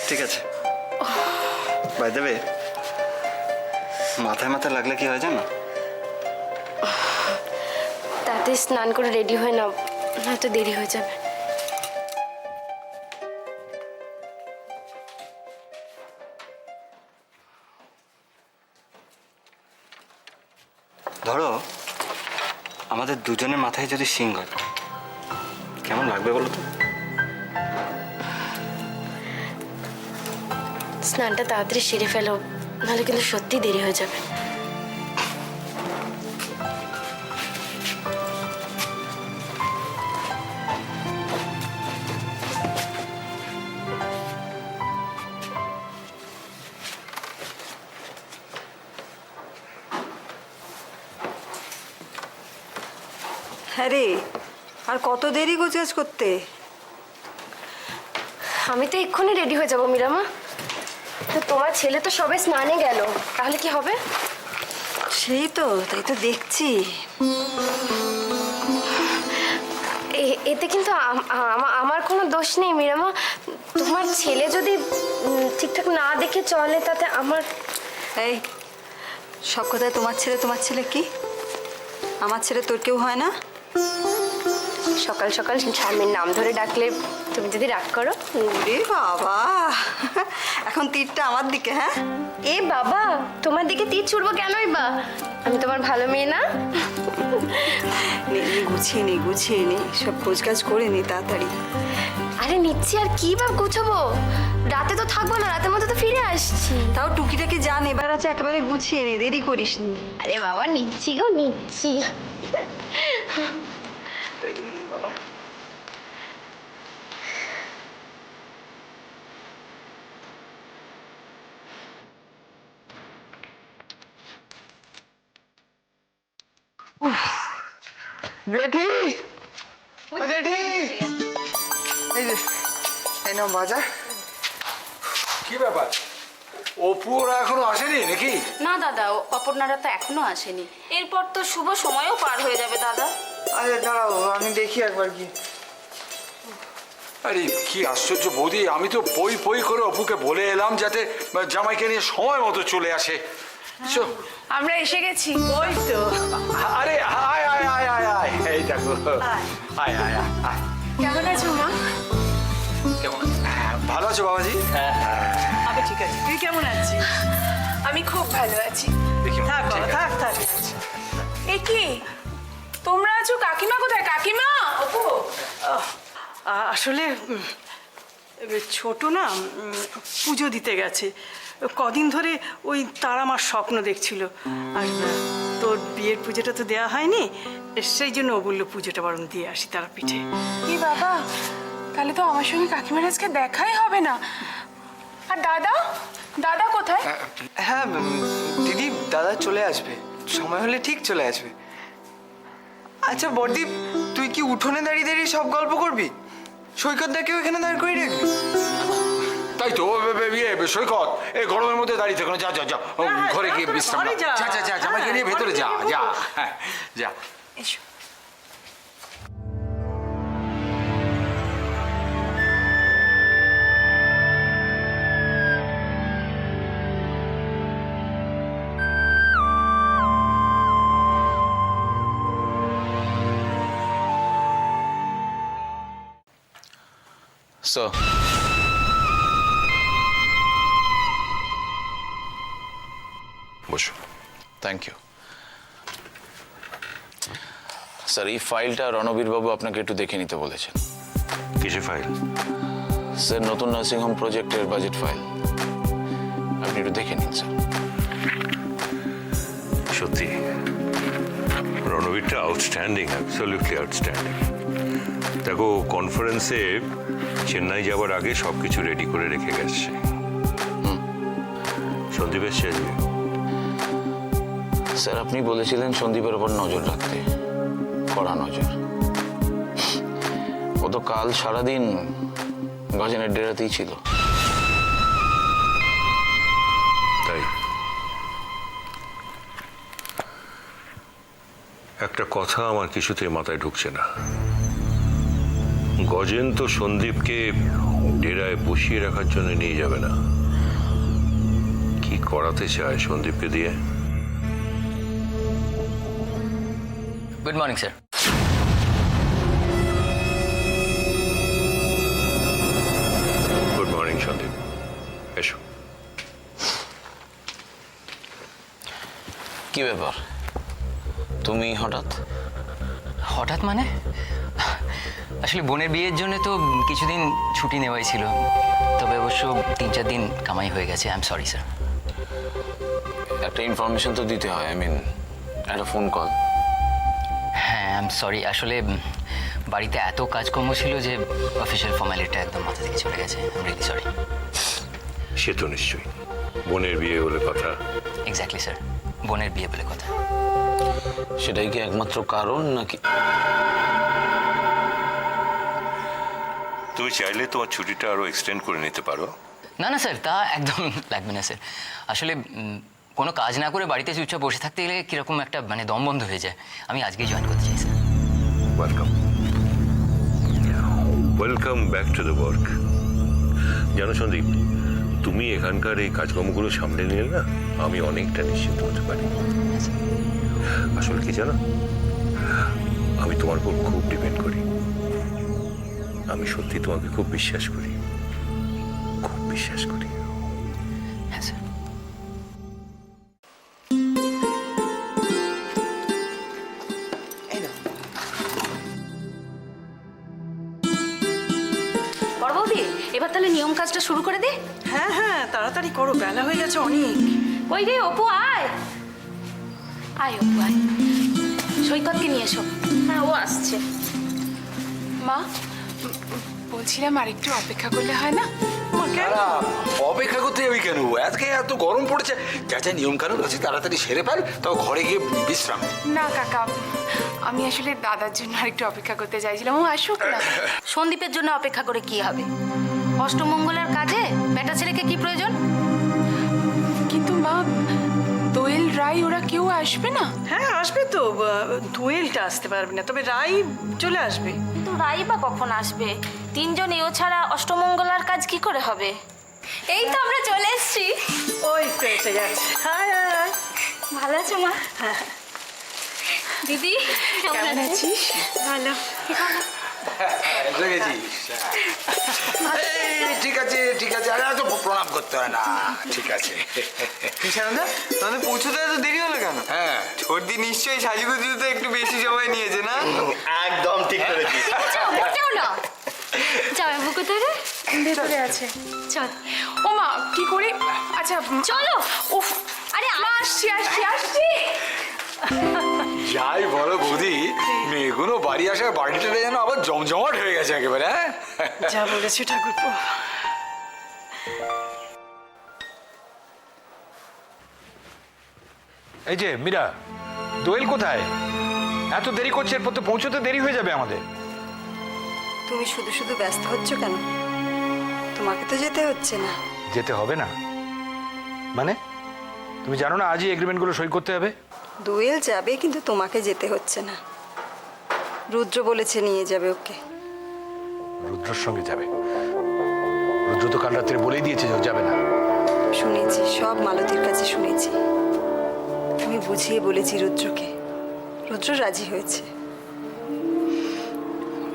ঠিক আছে। By the way, মাথায় মাথায় লাগলে কি হয় জানো? তাতে স্নান করে রেডি হয়ে নাও, নয়তো দেরি হয়ে যাবে। ধরো আমাদের দুজনের মাথায় যদি শিং হয় কেমন লাগবে বলো তো? স্নানটা তাড়াতাড়ি সেরে ফেলো, নাহলে কিন্তু সত্যি দেরি হয়ে যাবে। হ্যাঁ রে, আর কত দেরি গোছগাছ করতে? আমি তো এক্ষুনি রেডি হয়ে যাবো মীরামা। তো তোমার ছেলে তো সবে স্নানে গেল, তাহলে কি হবে? সেই তো, তাই তো দেখছি। এতে কিন্তু আমার কোনো দোষ নেই মীরামা। তোমার ছেলে যদি ঠিকঠাক না দেখে চলে তাতে আমার... এই সব কথায় তোমার ছেলে কি? আমার ছেলে তোর কেউ হয় না? সকাল সকাল স্বামীর নাম ধরে ডাকলে তুমি যদি রাগ করো? ওরে বাবা, এখন তীরটা আমার দিকে? হ্যাঁ এ বাবা, তোমার দিকে তীর ছুড়বো কেনই বা? আমি তোমার ভালো মেয়ে না? গুছিয়ে নি সব গোছগাছ করে নি তাড়াতাড়ি। আরে নিচ্ছি, আর কি বা গুছাবো? রাতে তো থাকবো না, রাতের মধ্যে তো ফিরে আসছি। তাও টুকিটাকি জান, এবার আছে একেবারে গুছিয়ে নি, দেরি করিস নি। আরে বাবা নিচ্ছি গো, নিচ্ছি। জেঠি, জেঠি, এই যে এই নাও বাজার। কি ব্যাপার, অপু ওরা এখনো আসেনি নাকি? না দাদা, অপর্ণারা তো এখনো আসেনি। এরপর তো শুভ সময়ও পার হয়ে যাবে দাদা। আরে দাঁড়াও, আমি দেখি একবার কি। আরে কি আশ্চর্য বৌদি, আমি তো পই পই করে অপুকে বলে এলাম যাতে জামাইকে নিয়ে সময় মতো চলে আসে। আমরা এসে গেছি। ওই তো। আরে আয় আয় আয় আয় আয়, এই দেখো। আয় আয় আয়। কেমন আছো মা? কেমন? ভালো আছো বাবাজি? আমি ঠিক আছে, তুই কেমন আছিস? আমি খুব ভালো আছি। থাক বাবা, থাক। এ কি তোমরা আছো? কাকিমা কোথায়? কাকিমা! অপু, আসলে ছোট না পুজো দিতে গেছে। কদিন ধরে ওই তারা মার স্বপ্ন দেখছিল, আর তোর বিয়ের পুজোটা তো দেওয়া হয়নি, সেই জন্য ও বললো পুজোটা বরং দিয়ে আসি তারাপীঠে। কি বাবা, তাহলে তো আমার সঙ্গে কাকিমার আজকে দেখাই হবে না। আর দাদা, দাদা কোথায়? হ্যাঁ দিদি, দাদা চলে আসবে, সময় হলে ঠিক চলে আসবে। আচ্ছা বরদীপ, তুই কি উঠোনে দাঁড়িয়ে দাঁড়িয়ে সব গল্প করবি? সৈকত দাকেও এখানে দাঁড় করে রাখবি? তাই তো সৈকত, এই গরমের মধ্যে দাঁড়িয়ে থেকো না, যা যা যা ঘরে গিয়ে বিশ্রাম নাও। যা জামাইকে নিয়ে ভেতরে যা যা। হ্যাঁ যা। এসো। Sir. বসো। Thank you sir. এই ফাইলটা রণবীর বাবু আপনাকে একটু দেখে নিতে বলেছেন। কিসের ফাইল? স্যার, নতুন নার্সিংহোম প্রজেক্টের বাজেট ফাইল, আপনি একটু দেখে নিন স্যার। সত্যি রণবীরটা আউটস্ট্যান্ডিং, অ্যাবসলিউটলি আউটস্ট্যান্ডিং। দেখো, কনফারেন্সে চেন্নাই যাওয়ার আগে সব কিছু রেডি করে রেখে গেছে। সন্দীপ এসছে আজকে? স্যার, আপনি বলেছিলেন সন্দীপের ওপর নজর রাখতে, কড়া নজর। ও তো কাল সারাদিন গজনের ডেরাতেই ছিল। তাই একটা কথা আমার কিছুতেই মাথায় ঢুকছে না। গজেন তো সন্দীপকে ডেরায় বসিয়ে রাখার জন্য নিয়ে যাবে না। কি করাতে চায় সন্দীপকে দিয়ে? Good morning sir. Good morning Sandeep, এসো। কি ব্যাপার, তুমি হঠাৎ? হঠাৎ মানে আসলে বোনের বিয়ের জন্য তো কিছুদিন ছুটি নেওয়াই ছিল, তবে অবশ্য 3-4 দিন কামাই হয়ে গেছে। I am sorry sir. একটা ইনফরমেশন তো দিতে হয়, একটা ফোন কল। হ্যাঁ, আই এম সরি। আসলে বাড়িতে এত কাজকর্ম ছিল যে অফিসিয়াল ফর্মালিটিটা একদম মাথা থেকে চলে গেছে। I am really sorry. সে তো নিশ্চয়ই বোনের বিয়ে বলে কথা। এক্স্যাক্টলি স্যার, বোনের বিয়ে বলে কথা। সেটাই কি একমাত্র কারণ নাকি? তুমি চাইলে তোমার ছুটিটা আরো এক্সটেন্ড করে নিতে পারো। না না স্যার, তা একদম লাগবে না স্যার। আসলে কোনো কাজ না করে বাড়িতে চুপচাপ বসে থাকতে গেলে কীরকম একটা দম বন্ধ হয়ে যায়। আমি আজকেই জয়েন করতে চাই sir. Welcome, welcome back to the work. জানো সন্দীপ, তুমি এখানকার এই কাজকর্মগুলো সামলে নিলে না, আমি অনেকটা নিশ্চিন্ত হতে পারি। আসলে কি জানো, আমি তোমার উপর খুব ডিপেন্ড করি। আমি সত্যি তোমাকে খুব বিশ্বাস করি, খুব বিশ্বাস করি। হ্যাঁ স্যার। বড় বৌদি, এবার তাহলে নিয়ম কাজটা শুরু করে দে। হ্যাঁ হ্যাঁ, তাড়াতাড়ি করো, বেলা হয়ে গেছে অনেক। ওই রে অপু, আয় আয় অপু আয়। সৈকতকে নিয়ে এসো। হ্যাঁ, ও আসছে। মা, বলছিলাম আর একটু অপেক্ষা করলে হয় না? অপেক্ষা করতে যাবি কেন? আজকে এত গরম পড়েছে, যা যা নিয়ম কানুন আছে তাড়াতাড়ি সেরে ফেল, তাও ঘরে গিয়ে বিশ্রাম। না কাকা, আমি আসলে দাদার জন্য আর একটু অপেক্ষা করতে চাইছিলাম। ও আসুক না। সন্দীপের জন্য অপেক্ষা করে কি হবে? অষ্টমঙ্গলের কাজে বেটা ছেলেকে কি প্রয়োজন? কিন্তু মা, দোয়েল, রাই ওরা কেউ আসবে না? হ্যাঁ আসবে তো, দোয়েলটা আসতে পারবে না, তবে রাই চলে আসবে। তো রাই বা কখন আসবে? 3 জন এও ছাড়া অষ্টমঙ্গলার কাজ কি করে হবে? এই তো আমরা চলে এসেছি। ওই তো এসে যাচ্ছে। হ্যাঁ, ভালো আছো মা? দিদি কেমন আছিস? ভালো। ঠিক আছে ঠিক আছে, আরে এত প্রণাম করতে হয় না, ঠিক আছে। কৃষ্ণদা, তাহলে পৌঁছতে এত দেরি হলো কেন? হ্যাঁ, ছোটদি নিশ্চয়ই সাজুগুজুতে একটু বেশি সময় নিয়েছে না? একদম ঠিক করেছিস। যাও না, যাও কোথায় রে? ভেতরে আছে। চল। ও মা, কি করে? আচ্ছা চলো। উফ, আরে আসছি আসছি আসছি। যাই বলো বৌদি, মেয়েগুলো বাড়ি আসার বাড়িটা যেন আবার জমজমাট হয়ে গেছে একেবারে। হ্যাঁ, যা বলেছি ঠাকুরপো। এই যে মীরা, দোয়েল কোথায়? এত দেরি করছে, এরপর তো পৌঁছতে দেরি হয়ে যাবে আমাদের। তুমি শুধু শুধু ব্যস্ত হচ্ছ কেন? তোমাকে তো যেতে হচ্ছে না। যেতে হবে না মানে? তুমি জানো না আজই এগ্রিমেন্টগুলো সই করতে হবে? দোয়েল যাবে, কিন্তু তোমাকে যেতে হচ্ছে না। রুদ্র বলেছে নিয়ে যাবে ওকে। রুদ্রর সঙ্গে যাবে? রুদ্র তো কাল রাত্রে বলেই দিয়েছে যে ও যাবে না। শুনেছি, সব মালতীর কাছে শুনেছি। আমি বুঝিয়ে বলেছি রুদ্রকে, রুদ্র রাজি হয়েছে।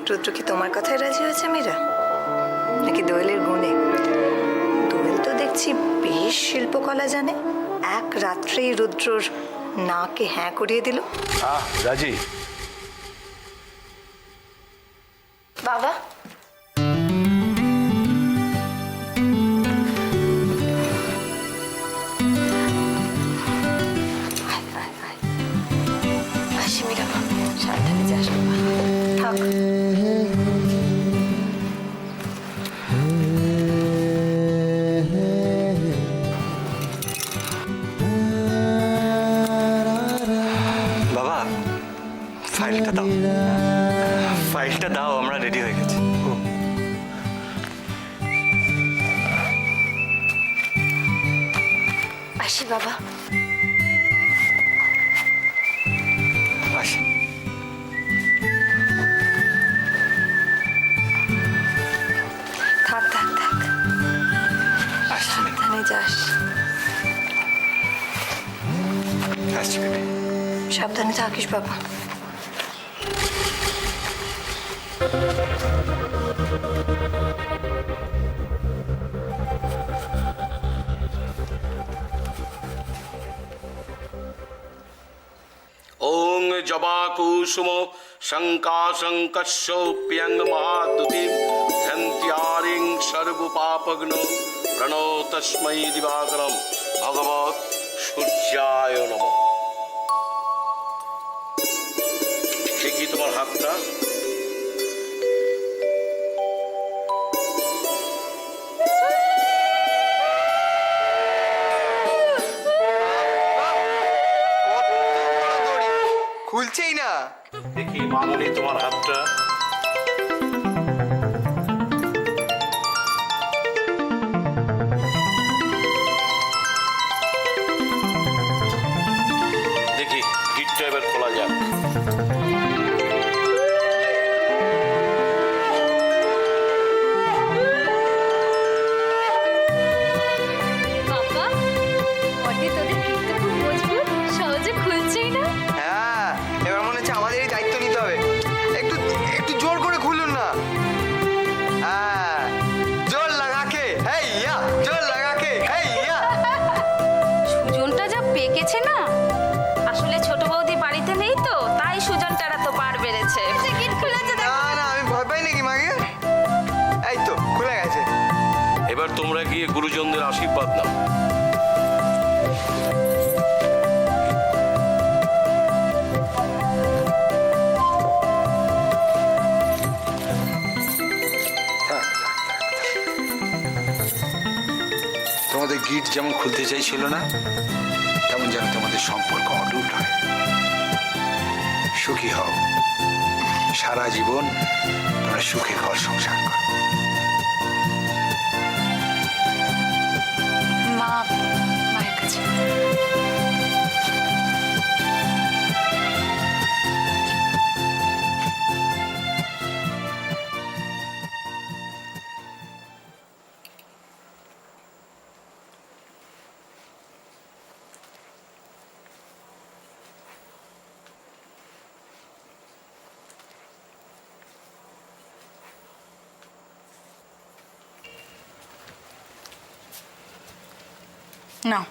রুদ্র কি তোমার কথায় রাজি হয়েছে মীরা, নাকি দোয়েলের গুণে? দোয়েল তো দেখছি বেশ শিল্পকলা জানে, এক রাত্রেই রুদ্রর নাকে হ্যাঁ করিয়ে দিল। রাজি। বাবা, আসি মীরা, সাবধানে যাস বাবা। থাক। বাবা, ফাইলটা দাও, ফাইলটা দাও, আমরা রেডি হয়ে গেছি। আসি বাবা। আসি। থাক থাক, যাস। আসছি বেবি। সাবধানে থাকিস বাবা। ওং জবা কুসুম শঙ্কাশঙ্কস্যপ্যঙ্গ মহাদ্যুতি ধ্যান্ত্যারিং সর্বপাপগ্ন প্রণো তস্मै দিবাকরম ভগবৎ সূর্যায় নমঃ। দেখি তোমার হাতটা। খুলছেই না। দেখি মামনি তোমার হাতটা। দেখি গিটটা এবার খোলা যাক। বাবা, অর্ধে তোদের গিটটা খুব মজবুত, সহজে খুলছেই না। হ্যাঁ, এবার মনে হচ্ছে আমাদেরই দায়িত্ব নিতে হবে। একটু একটু জোর করে খুলুন না। হ্যাঁ, জোর লাগাকে হেই ইয়া, জোর লাগাকে হেই ইয়া। সুজনটা যা পেকেছে না, আসলে ছোট বৌদি বাড়িতে নেই তো, তাই সুজনটার তো পার বেড়েছে। গিট খুলেছে না না, আমি ভয় পাই নাকি মাকে? এই তো খুলে গেছে। এবার তোমরা গিয়ে গুরুজনদের আশীর্বাদ নাও। তোমাদের গিট যেমন খুলতে চাইছিল না, তেমন যেন তোমাদের সম্পর্ক অটুট হয়। সুখী হও, সারা জীবন তোমরা সুখে ঘর সংসার করো। মা মায়ের কাছে। নাও।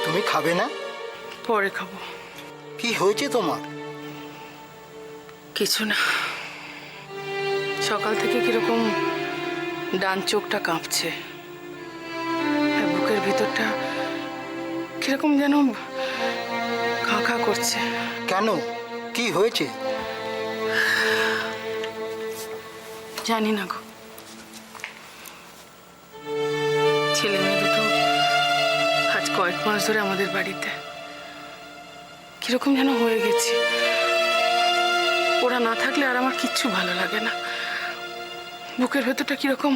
তুমি খাবে না? পরে খাবো। কি হয়েছে তোমার? কিছু না, সকাল থেকে কিরকম ডান চোখটা কাঁপছে, আর বুকের ভিতরটা কিরকম যেন খাঁ খাঁ করছে। কেন, কি হয়েছে? জানি না গো। ছেলে মেয়ে দুটো আজ কয়েক মাস ধরে আমাদের বাড়িতে, কিরকম যেন হয়ে গেছি। ওরা না থাকলে আর আমার কিচ্ছু ভালো লাগে না। বুকের ভেতরটা কিরকম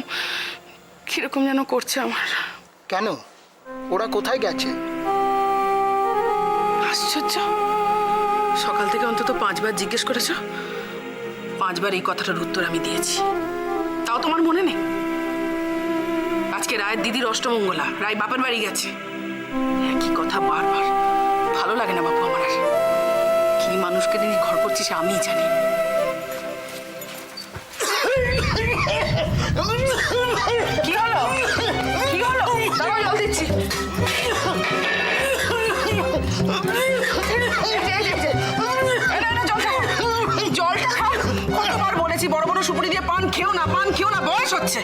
কিরকম যেন করছে আমার। কেন, ওরা কোথায় গেছে? আশ্চর্য, সকাল থেকে অন্তত 5 বার জিজ্ঞেস করেছ, 5 বার এই কথাটার উত্তর আমি দিয়েছি, তাও তোমার মনে নেই? আজকে রায়ের দিদির অষ্টমঙ্গলা, রায় বাপের বাড়ি গেছে, একই কথা বারবার। ভালো লাগে না বাপু আমার। আর কি মানুষকে নিয়ে ঘর করছিস আমিই জানি। কি হলো, কি হলো? দাঁড়াও, জল দিচ্ছি। জলটা খাও। কতবার বলেছি বড় বড় সুপুরি দিয়ে পান খেও না, পান খেও না, বয়স হচ্ছে,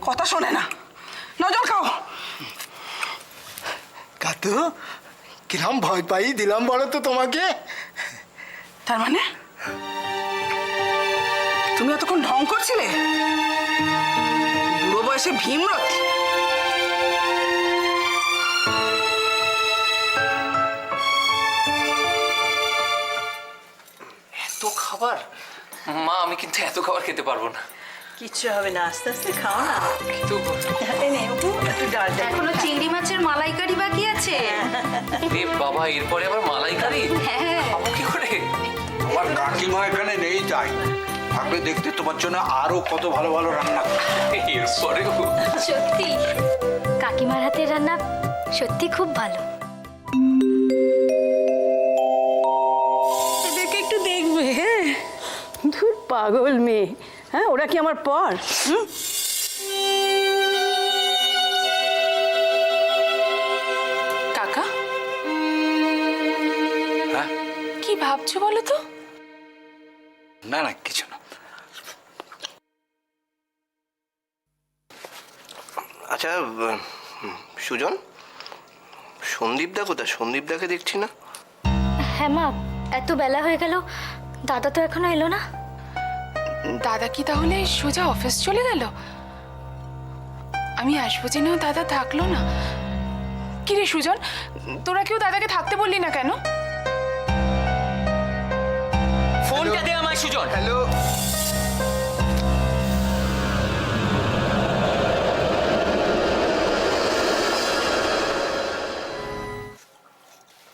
কথা শোনে না। নাও জল খাও। কাতু, কিরম ভয় পাই দিলাম বলো তো তোমাকে। তার মানে তুমি এতক্ষণ ঢং করছিলে? বুড়ো বয়সে ভীমরথ। এত খাবার? মা, আমি কিন্তু এত খাবার খেতে পারবো না। কিচ্ছু হবে না, আস্তে আস্তে খাও না। কিন্তু এই নে অপু, একটু ডাল দে। এখনো চিংড়ি মাছের মালাইকারি বাকি আছে। এ বাবা, এরপরে আবার মালাইকারি হ্যাঁ, খাবো কি করে? তোমার কাকিমা এখানে নেই তাই, থাকলে দেখতে তোমার জন্য আরো কত ভালো ভালো রান্না করে। এরপরেও সত্যি কাকিমার হাতের রান্না সত্যি খুব ভালো। এদেরকে একটু দেখবে। হ্যাঁ, ধুর পাগল মেয়ে। হ্যাঁ, ওরা কি আমার পর? কাকা, হ্যাঁ? কি ভাবছো বলো তো? না না, কিছু না। আচ্ছা সুজন, সন্দীপদা কোথায়? সন্দীপদাকে দেখছি না। হ্যাঁ মা, এত বেলা হয়ে গেল, দাদা তো এখনো এলো না। দাদা কি তাহলে সোজা অফিস চলে গেল? আমি আসবো জেনেও দাদা থাকলো না। কি রে সুজন, তোরা কেউ দাদাকে থাকতে বললি না কেন? ফোনটা দে আমায় সুজন। হ্যালো,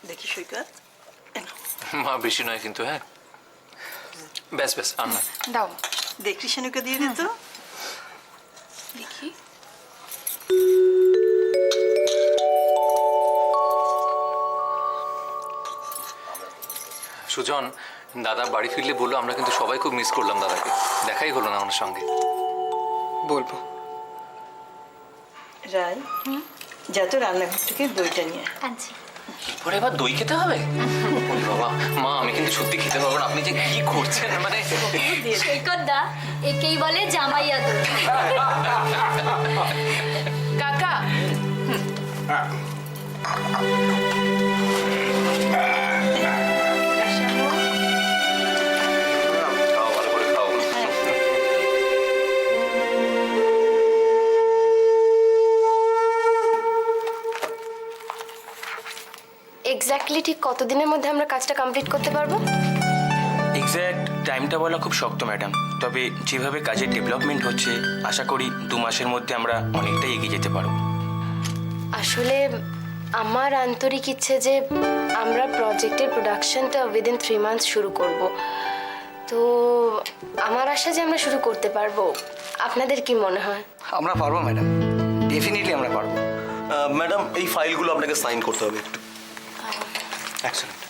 দেখি সৈকত। মা বেশি নয় কিন্তু। হ্যাঁ, ব্যাস ব্যাস, আর না। দাও দে, কৃষ্ণুকে দিয়ে দে তো। দেখি। সুজন, দাদা বাড়ি ফিরলে বললো আমরা কিন্তু সবাই খুব মিস করলাম দাদাকে, দেখাই হলো না ওনার সঙ্গে। বলবো। রাই, যা তো রান্নাঘর থেকে দইটা নিয়ে আয়। আনছি। পরে এবার দই খেতে হবে? ওরে বাবা, মা আমি কিন্তু সত্যি খেতে পারবো না। আপনি যে কি করছেন, মানে সৈকত দা, একেই বলে জামাই আদর। কাকা, খাও, ভালো করে খাও। এক্স্যাক্টলি ঠিক কতদিনের মধ্যে আমরা কাজটা কমপ্লিট করতে পারবো? এক্স্যাক্ট টাইমটা বলা খুব শক্ত ম্যাডাম, তবে যেভাবে কাজের ডেভেলপমেন্ট হচ্ছে আশা করি 2 মাসের মধ্যে আমরা অনেকটাই এগিয়ে যেতে পারবো। আসলে আমার আন্তরিক ইচ্ছে যে আমরা প্রজেক্টের প্রোডাকশনটা উইদিন 3 মান্থস শুরু করব। তো আমার আশা যে আমরা শুরু করতে পারবো। আপনাদের কি মনে হয়? আমরা পারবো ম্যাডাম, ডেফিনেটলি আমরা পারবো। ম্যাডাম, এই ফাইলগুলো আপনাকে সাইন করতে হবে একটু। এক্সেলেন্ট।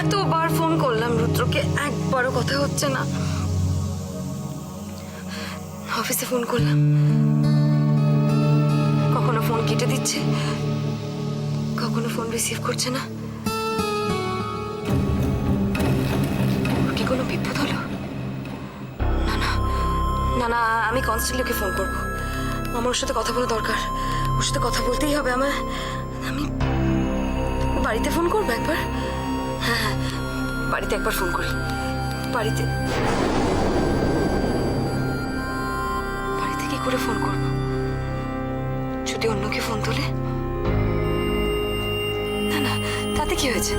এতবার ফোন করলাম রুদ্রকে, একবারও কথা হচ্ছে না। অফিসে ফোন করলাম, কখনো ফোন কেটে দিচ্ছে, কখনো ফোন রিসিভ করছে না। ওর কি কোনো বিপদ হলো? না না না না, আমি কনস্ট্যান্টলি ওকে ফোন করবো। আমার ওর সাথে কথা বলা দরকার, ওর সাথে কথা বলতেই হবে আমার। আমি বাড়িতে ফোন করবো একবার। হ্যাঁ হ্যাঁ, বাড়িতে একবার ফোন করি। বাড়িতে কি করে ফোন করব? যদি অন্যকে ফোন তোলে? না না, তাতে কি হয়েছে?